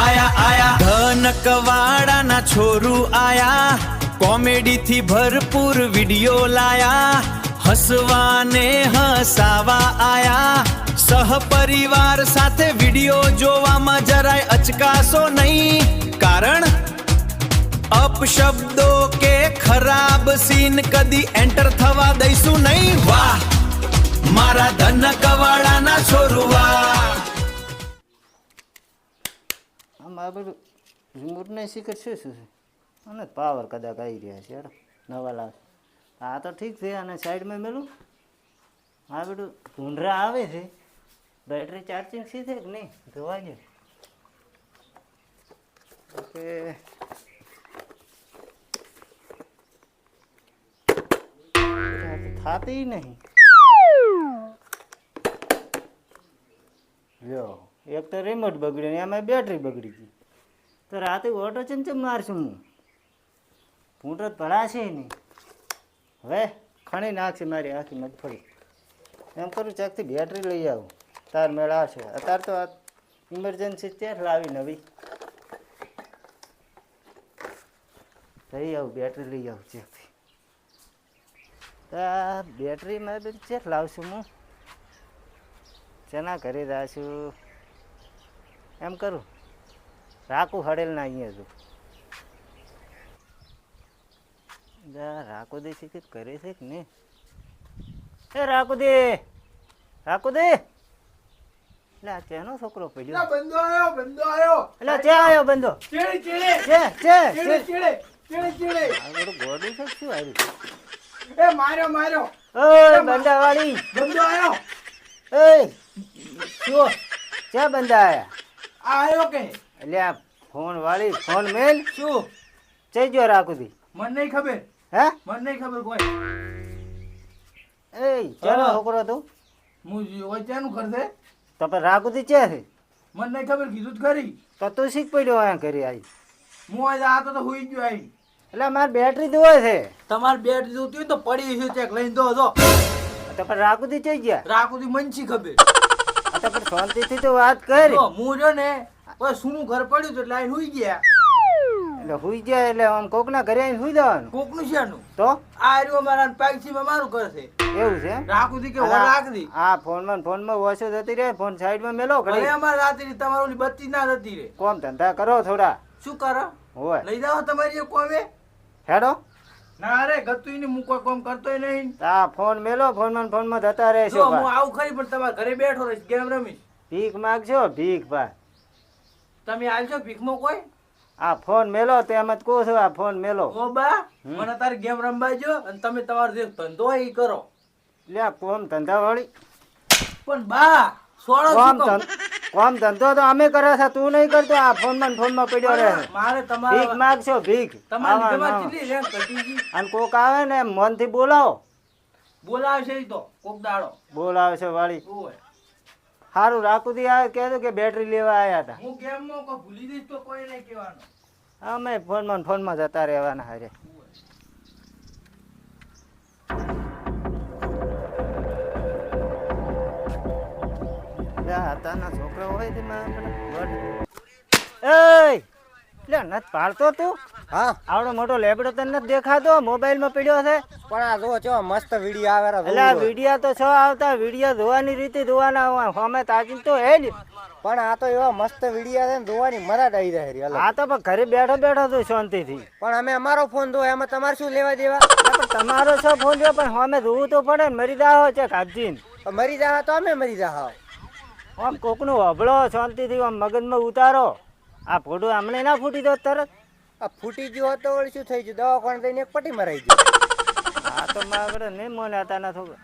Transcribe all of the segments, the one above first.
આયા આયા ધનકવાડાના છોરું આયા, કોમેડી થી ભરપૂર વિડિયો લાયા, હસવાને હસાવા આયા, સહપરિવાર સાથે વિડિયો જોવામાં જરાય અચકાશો નહીં, કારણ અપશબ્દો કે ખરાબ સીન કદી એન્ટર થવા દઈશું નહીં. વાહ મારા ધનકવાડાના છોરું વાહ. આમ આ બધું રિમોટ ને શીખર શું છે અને પાવર કદાચ આવી રહ્યા છે. નવા લાવ આ તો ઠીક છે, અને સાઈડમાં મેલું આ બધું ભૂંડરા આવે છે. બેટરી ચાર્જિંગ સીધે કે નહીં જોવા દે. ઓકે થાતી નહીં. જો એક તો રિમોટ બગડ્યો ને એમાં બેટરી બગડી ગઈ, તો રાતે ઓટો ચમચમ મારશું હું. ભૂંડો ભરાશે નહીં. હવે ખણી નાખશે મારી આખી મગફળી. એમ કરું ચાકથી બેટરી લઈ આવું, તાર મેળ આવશે. અત્યારે તો આ ઇમરજન્સી ત્યાં લાવી નવી લઈ આવું, બેટરી લઈ આવું ચાકથી. આ બેટરીમાં બધું ચેક લાવશું હું. ચેના ઘરે જાશું એમ કરું, રાખું હડેલ ના અહીંયા છું. રાખો દે છે કે કરે છે કે નહીં? એ રાખો દે, રાખો દે. એટલે આ ચેનો છોકરો પડ્યો. બંધો આવ્યો. એટલે ચે આવ્યો બંધો? ચેડે આ બધું ગોડું છે શું આવ્યું? એ માર્યો. ઓય બંધા વાળી, બંધો આવ્યો. એ શું ચા બંધા આયા? આવ્યો કે એટલે આ ફોન વાળી ફોન મેલ શું? ચઈ ગયો રાખું દી? મને નહીં ખબર. હે મને નહીં ખબર કોઈ. એ ચાલો છોકરો તું હું વચ્ચેનું કરશે. તો પણ રાખું દી ચે છે? મને નહીં ખબર, કીધું જ ખરી. તો તું શીખ પડ્યો અહીંયા ઘરે આવી. હું આજે આતો તો હુઈ ગયો આવી. એટલે મારે બેટરી ધોવાય છે. તમારે બેટ જોતી હોય તો પડી છે, ચેક લઈને દો જો. તો પણ રાખું દી ચઈ ગયા? રાખું તી મનસી ખબર. આ તો પણ શાંતિથી તો વાત કર. જો હું જો ને બસ શું ઘર પડ્યું તો લાઈન હુઈ ગયા. એટલે હુઈ જાય એટલે આમ કોકના ઘરે આવીને હુઈ જવાનું. કોકનું શેનું? તો આ રહ્યો મારા પાકસીમાં મારું ઘર છે. એવું છે? રાખું તી કે વર રાખી. હા ફોનમાં ઓછો જતી રહે, ફોન સાઈડમાં મેલો ભલે ઘડી. અમારે રાત્રિ તમારી ઓલી બત્તી ના જતી રે. કોમ ધંધા કરો થોડા. શું કરો? હોય લઈ જાઓ તમારી એક કોમે. હેડો. ના રે ગતું ની હું કોઈ કામ કરતોય નહીં. હા ફોન મેલો, ફોનમાં જતા રહેશો. જો હું આવું ખરી પણ તમારા ઘરે બેઠો રહીશ, ગેમ રમીશ. ભીખ માગશો? ભીખ ભાઈ તમે આલશો ભીખમાં કોઈ? આ ફોન મેલો તો એમ જ કહું છું. આ ફોન મેલો. ઓ બા મને તારે ગેમ રમવા જો, અને તમે તમારો જે ધંધો હોય ઈ કરો. લે કોમ ધંધા વાળી પણ બા સોળો કોમ ધંધો તો અમે કરે છે, તું નહીં કરતો. આ ફોનમાં પડ્યો રહે. મારે ભીખ તમારે માગશો ભીખ. તમારી કેટલી રેન્ક ઘટી ગઈ. અને કોક આવે ને મનથી બોલાવો. બોલાવશે ઈ તો કોક દાડો બોલાવે છે વાળી. ઓય સારું રાખું દી આવે કહેતું કે બેટરી લેવા આવ્યા હતા. હું ગેમ માં કોઈ ભૂલી દઈશ તો કોઈ નહીં કહેવાનું. અમે ફોનમાં જતા રહેવાના હારે. તાના છોકરા હોય તે નથી પાડતો તું? હા આવડો મોટો લેબડો તને નથી દેખાતો? મોબાઈલમાં પડ્યો છે. પણ આ જો ચો મસ્ત વિડિયો આવે એટલે વિડિયા તો છો આવતા, વિડિયા જોવાની રીતે જોવાના હોય. અમે તાજી તો હે જ. પણ આ તો એવા મસ્ત વિડિયો છે ને જોવાની મજા આવી જાય રી. આ તો પણ ઘરે બેઠો તું શાંતિથી. પણ અમે અમારો ફોન દો, એમાં તમારે શું લેવા દેવા? પણ તમારો છો ફોન જો, પણ અમે જોવું તો પડે ને. મરી જાઓ છે કાપજીને. મરી જા તો અમે મરી જા. આમ કોકનું હબળો શાંતિથી આમ મગજમાં ઉતારો. આ ફોટો હમણાં ના ફૂટી દો તરત. આ ફૂટી ગયો તો વળી શું થઈ ગયું? દવાખાને જઈને એક પટ્ટી મરાઈ ગઈ. આ તો મારે નહીં મને હતા ના થોડું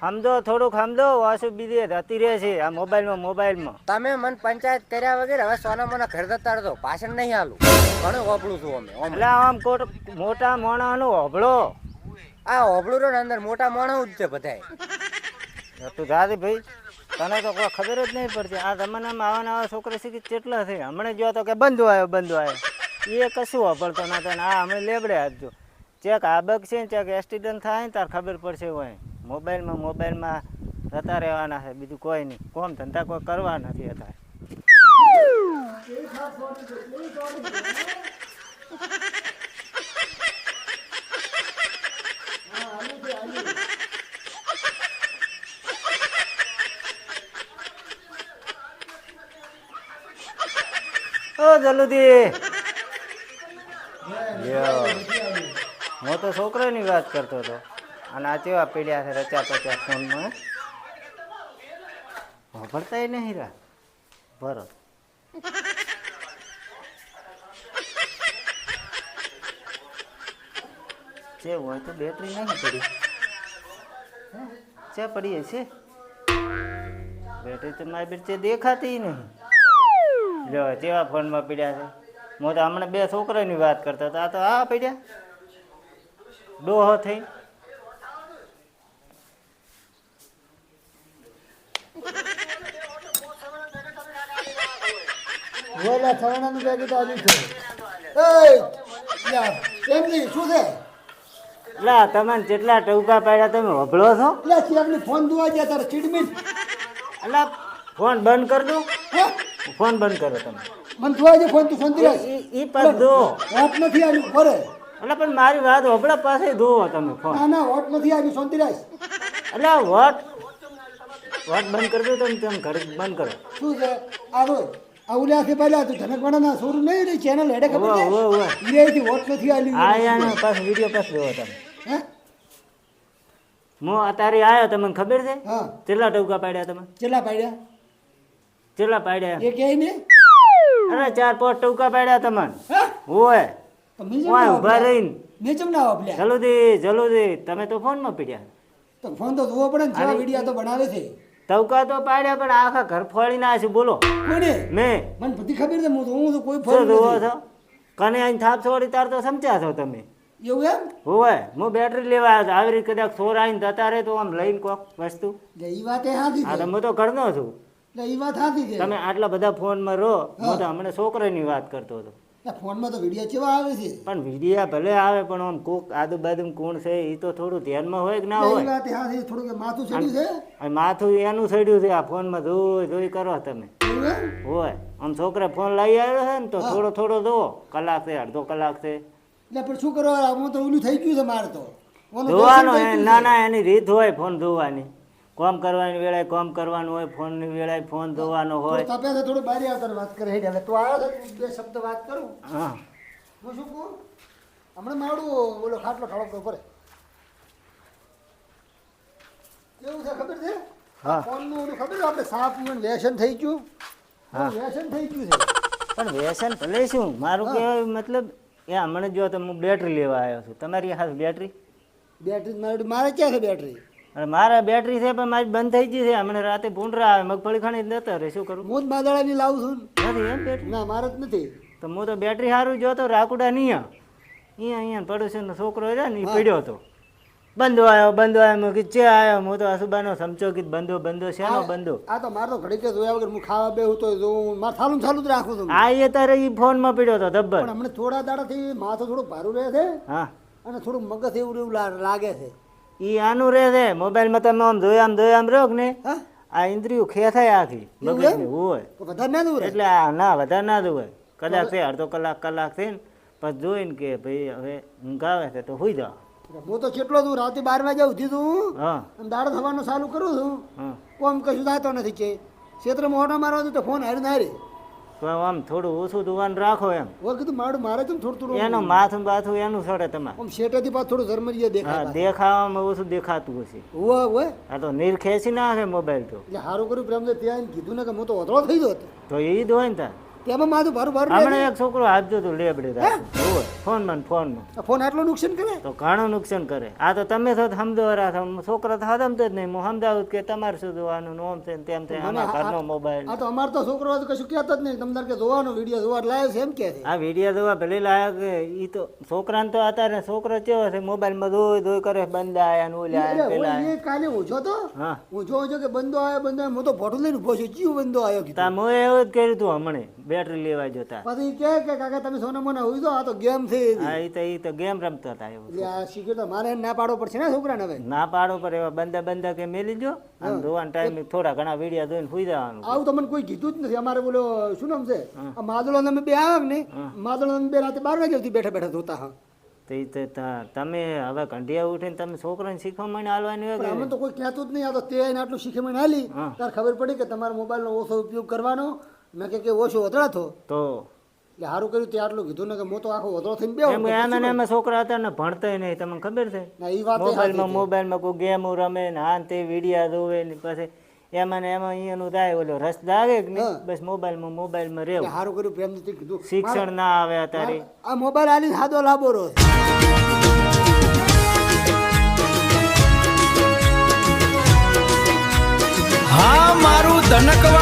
સમજો, થોડુંક સમજો. વાસુ બીજી જતી રહે છે આ મોબાઈલમાં. તમે મને પંચાયત કર્યા વગેરે હવે સોના મોના ઘર જતા રહો, પાછળ નહીં હાલું. ઘણું હોબળું છું અમે. એટલે આમ મોટા માણસનું હોબળો. આ હોબળું રો અંદર મોટા માણસ જ છે બધાય. તું જાતી ભાઈ, તને તો કોઈ ખબર જ નહીં પડતી. આ જમાનામાં આવા છોકરા શીખી કેટલા છે. હમણાં જો તો કે બંધો આવ્યો. એ કશું વાપરતો નતો ને આ અમે લેબડે આપજો. ચેક આબક છે ને ચેક એક્સિડન્ટ થાય ને તાર ખબર પડશે. હોય મોબાઈલમાં જતા રહેવાના છે, બીજું કોઈ નહીં. કોમ ધંધા કોઈ કરવા નથી અત્યારે. ઓ જલ્દી લ્યો હું તો છોકરાની વાત કરતો હતો અને આ કેવા પીડ્યા છે રચા પચા ફોનમાં ભરતા નહીં રા ભરો જે હોય તો બેટરી નહીં પડી ચા પડી છે બેટરી તો મારી બેટ દેખાતી નહીં લ્યો કેવા ફોનમાં પીડ્યા છે હું તો હમણાં બે છોકરાની વાત કરતા હતા આ તો આ પીડ્યા ડોહો થઈ ઓલા થવાનાનું પેકેટ આવ્યું છે. એય, યાર, કેમ નહીં? શું છે? લા તમને જેટલા ટૂંકા પાડ્યા તમે હભળો છો એટલે ચેકની ફોન ધોવા ગયા તારે ચીડમીન. અલા ફોન બંધ કરી દો હે? ફોન બંધ કરો તમે મને ધોવા દે ફોન, તું શાંતિ રાખ. ઈ પાસ દો હોટ નથી આવ્યું ફરે. એટલે પણ મારી વાત હભળા પાસે દો તમે ફોન ના ના, હોટ નથી આવ્યું, શાંતિ રાખ. એટલે વોટ બંધ કરી દો તમે ઘરે બંધ કરો શું છે? આ રોજ આ ઉલ્યા છે પહેલા તું ધનકવાડાના શોરૂમ નહીં રહી ચેનલ હેડે ખબર છે? ઓવે, ઓવે. ઈરેથી હોટ નથી આવ્યું. આ યાનો પાસ વિડીયો પાસ દો તમે હે? હું અત્યારે આવ્યો તમને ખબર છે હા. કેટલા ટૂંકા પાડ્યા તમે કેટલા પાડ્યા? કેટલા પાડ્યા એ કહે ને? અરે 4-5 ટૂંકા પાડ્યા તમને હે? ઓય તો મેં ચમ ઓય ના ઉભા વાપર્યા? રહીને મેં ચમ ના વાપર્યા? જલ્દી તમે તો ફોનમાં પીડ્યા તો ફોન તો ધોવો પડે ને, જેવા વિડીયો તો બનાવે છે. ટૂંકા તો પાડ્યા પણ આખા ઘર ફોડી નાખ્યું બોલો કોને? મેં મને બધી ખબર છે, હું તો કોઈ શું ફોન જોવો નથી. છો કને આઈને થાપ છોડી તાર તો સમજ્યા છો તમે એવું એમ? હોય હું બેટરી લેવા આવ્યો હતો. આવી રીતે કદાચ ચોર આવીને જતા રહે તો આમ લઈને કોક વસ્તુ એટલે ઈ વાત એ સાચી આ છે. તો હું તો ઘરનો છું એટલે ઈ વાત સાચી છે. તમે આટલા બધા ફોનમાં રહો હું તો હમણાં છોકરાની વાત કરતો હતો એટલે ફોનમાં તો વિડીયો કેવા આવે છે? પણ વિડીયા ભલે આવે પણ આમ કોક આજુબાજુ કોણ છે એ તો થોડું ધ્યાનમાં હોય કે ના એટલે ઈ હોય વાત એ સાચી, થોડુંક એ માથું ચડ્યું છે. અને માથું એનું ચડ્યું છે આ ફોનમાં જોઈ કરો તમે એવું એમ? હોય આમ છોકરા ફોન લઈ આવ્યો છે ને તો થોડો જોવો કલાક છે અડધો કલાક છે એટલે પણ શું કરવા? આમાં તો ઓલું થઈ ગયું છે મારે તો. ઓલું જોવાનો વ્યસન થઈ ગયું ના છે. ના એની રીત હોય ફોન જોવાની કોમ કરવાની વેળાએ કોમ કરવાનું હોય ફોનની વેળાએ ફોન જોવાનો હોય થોડું તપે છે, થોડું બહાર આવતા વાત કરે હેડ. હવે તું આવ્યો છે, બે શબ્દ વાત કરું. હા હું શું કહું? હમણાં મારું ઓલો ખાટલો ઠળકતો કરે. કેવું છે ખબર છે? હા. ફોનનું ઓલું ખબર છે આપણે સાપનું વ્યસન થઈ ગયું? હા. વ્યસન થઈ ગયું છે. પણ વ્યસન ભલે શું મારું કહેવાય મતલબ એ હમણાં જો તો હું બેટરી લેવા આવ્યો છું તમારી હાથ બેટરી બેટરી મારે ક્યાં છે બેટરી? અને મારા બેટરી છે પણ મારી બંધ થઈ ગઈ છે હમણાં રાતે ભૂંડરા આવે મગફળી ખાણી નતો રે શું કરું હું જ માદાળાની લાવું છું ને. નથી એમ બેટરી ના મારે જ નથી. તો હું તો બેટરી સારું જોતો રાખુડા નહીં અહીંયા પડોશીનો છોકરો છે ને એ પીડ્યો હતો બંધો આવ્યો મેં કીધું ચે આવ્યો હું તો આસુબાનો સમજો કીધું બંધો શેનો બંધો આ તો મારે તો ઘડી કે જોયા વગર હું ખાવા બેહું તો જોઉં, મારે ચાલુ જ રાખું છું. આ એ તારે એ ફોનમાં પીડ્યો હતો ધબ્બર પણ હમણાં થોડા દાડાથી માથું થોડું ભારું રહે છે હા અને થોડું મગજ એવું એવું લાગે છે. એ આનું રહે છે મોબાઈલમાં તમે આમ જોયામ રહ્યો કે ને હા? આ ઇન્દ્રિયો ખેંચાય આખી એવું મગજની એમ? હોય તો વધારે ના દૂર રહે? એટલે આ ના વધારે ના હોય કદાચ છે અડધો કલાક છે ને પછી જોઈને કે ભાઈ હવે ઊંઘ આવે છે તો સુઈ જાઓ હું તો કેટલો દૂર રાતે 12 વાગ્યા ઉઠી છું હા અને દાડો થવાનું ચાલુ કરું છું. હા કોમ કશું થતો નથી કે ક્ષેત્રમાં ઓટો મારવા તો ફોન હારી ના હારી. તો આમ થોડું ઓછું ધોવાનું રાખો એમ હું કીધું મારે તો થોડું એનું માથું બાથું એનું સડે તમારે આમ શેટેથી પાછું થોડું ઝરમરીએ હા દેખાય. દેખાવામાં ઓછું દેખાતું હશે હોય આ તો નીર ખેંચી નાખે મોબાઈલ તો એટલે સારું કર્યું પ્રેમ ત્યાં કીધું ને કે હું તો ઓતળો થઈ ગયો હતો. તો એ જ હોય ને તાર તેમાં માથું ભારું રહે હમણાં છે. એક છોકરો આપજો તો લેબડી રાખો હોય ફોનમાં આ ફોન આટલું નુકસાન કરે? તો ઘણું નુકસાન કરે આ તો તમે તો સમજવા છોકરા તો સમજતો જ નહીં હું સમજાવું કે તમારે શું જોવાનું નોમ છે ને તેમ છે આમાં ઘરનો મોબાઈલ આ તો અમારે તો છોકરો તો કશું કહેતો જ નહીં. તમને કે જોવાનો વિડીયો જોવા લાવ્યો છે એમ કે છે. આ વિડીયો જોવા ભલે લાયક એ તો છોકરાને તો અત્યારે છોકરો કેવો છે મોબાઈલમાં ધોઈ કરે બંધ આયા ને ઓલા આયા ને પેલા એ કાલે ઊંઝો તો હા ઊંઝો કે બંધો આવ્યો હું તો ભોટું લઈને ઉભો છું. ચિયો બંધો આવ્યો કીધું. તા મોએ એવું જ કર્યું હતું હમણે બેટરી લેવા જતા. પછી કે કાકા તમે સોના મોના હોઈ દો, આ તો ગેમ થઈ હા ઈ તો ગેમ રમતા હતા એવું. એટલે આ શીખ્યો તો મારે એને ના પાડવો પડશે ને છોકરાને હવે. ના પાડો પર એવા બંદા કે મેલી જો અને જોવાના ટાઈમે થોડા ઘણા વિડિયા જોઈને સુઈ જવાનું. આવું તો મને કોઈ કીધું જ નથી. અમારે બોલો શું નામ છે આ માદળો અમે બે આવ્યા ને માદળો અમે બે રાતે 12 વાગ્યા સુધી બેઠા બેઠા જોતા. હા તો ઈ તો તમે હવે કંઢિયા ઉઠીને તમે છોકરાને શીખવા હાલવાની હોય પણ કે અમે તો કોઈ કહેતું જ નહીં. આ તો તે એને આટલું શીખી હાલી તાર ખબર પડી કે તમારા મોબાઈલનો ઓછો ઉપયોગ કરવાનો. મેં કે ઓછો વધડાતો તો એટલે સારું કર્યું તે આટલું કીધું ને કે હું તો આખો વધડો થઈને એમ એમાં ને એમાં છોકરા હતા ને ભણતા નહીં તમને ખબર છે. ના એ વાત મોબાઈલમાં કોઈ ગેમો રમે ને આ ને તે વિડિયા જોવે ને પછી એમાં ને એમાં અહીંયાનું થાય ઓલો રસ દાગે કે નહીં બસ મોબાઈલમાં રહેવું. સારું કર્યું પ્રેમથી કીધું. શિક્ષણ ના આવે અત્યારે. આ મોબાઈલ આલી સાદો લાબોરો હા મારું ધનકવાડા